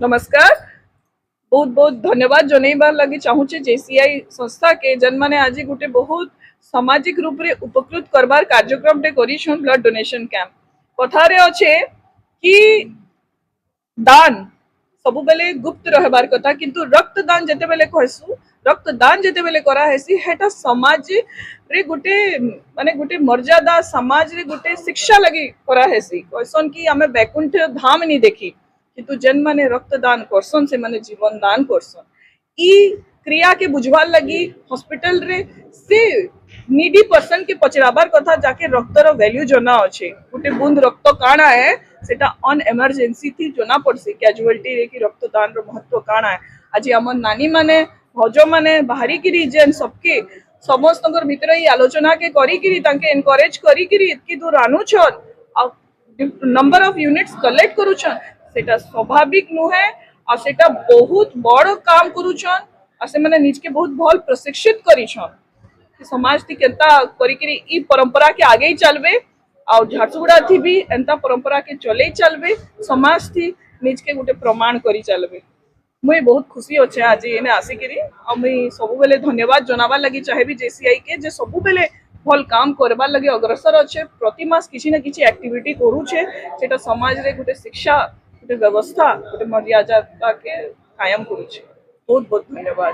नमस्कार। बहुत बहुत धन्यवाद जनइबार लगी चाहूचे जेसीआई संस्था के जन माने आज गोटे बहुत सामाजिक रूप रे उपकृत करबार कार्यक्रम टे करिछन ब्लड डोनेशन कैंप। कथारे अच्छे कि दान सबु बेले गुप्त रहबार कथा किंतु रक्तदान जेते बेले कहसु रक्तदान जेते बेले करा हेसी हेटा समाज रे गोटे माने गोटे मर्यादा समाज रे गोटे शिक्षा लगी करा हेसी कहसन कि हमें बैकुंठ धाम नहीं देखी किंतु जेन माने रक्तदान करसन से माने जीवन दान करसन ई क्रिया के बुझवार लगी हॉस्पिटल रे से नीडी पर्सन के पचराबार कथा जाके रक्तर वैल्यू जना अच्छे गोटे बूंद रक्त काना है सेटा ऑन इमरजेंसी थी जना पड़सी कैजुअलिटी रे कि रक्तदान रो महत्व काना है आज हमर नानी माने भज माने बाहरी किरी जेन सबके समस्त भीतर ही आलोचना के करी किरी तांके एनकरेज करी किरी इतकी दूर आनुछन आ नंबर ऑफ यूनिट्स कलेक्ट करूछन सेटा स्वाभाविक नुहे आ सेटा बहुत बड़ काम करूछन आ से माने निज के बहुत भल प्रशिक्षित करिछन समाज थी केंता करी ई परंपरा के आगे ही चलबे और झारसुगुड़ा थी भी एंता परंपरा के चले ही चलबे समाज थी निज के गोटे प्रमाण करी चलबे मुई बहुत खुशी अच्छे आज एने आसिकी आ मुई सबु बेले धन्यवाद जनाबार लगी चाहेबी जेसीआई के जे सबु बेले भल काम करबार लगी अग्रसर अच्छे प्रति मास किसी ना किसी एक्टिविटी करूछे सेटा समाज रे गोटे शिक्षा गोटे व्यवस्था गोटे मर्यादा के कायम करूछे बहुत बहुत धन्यवाद।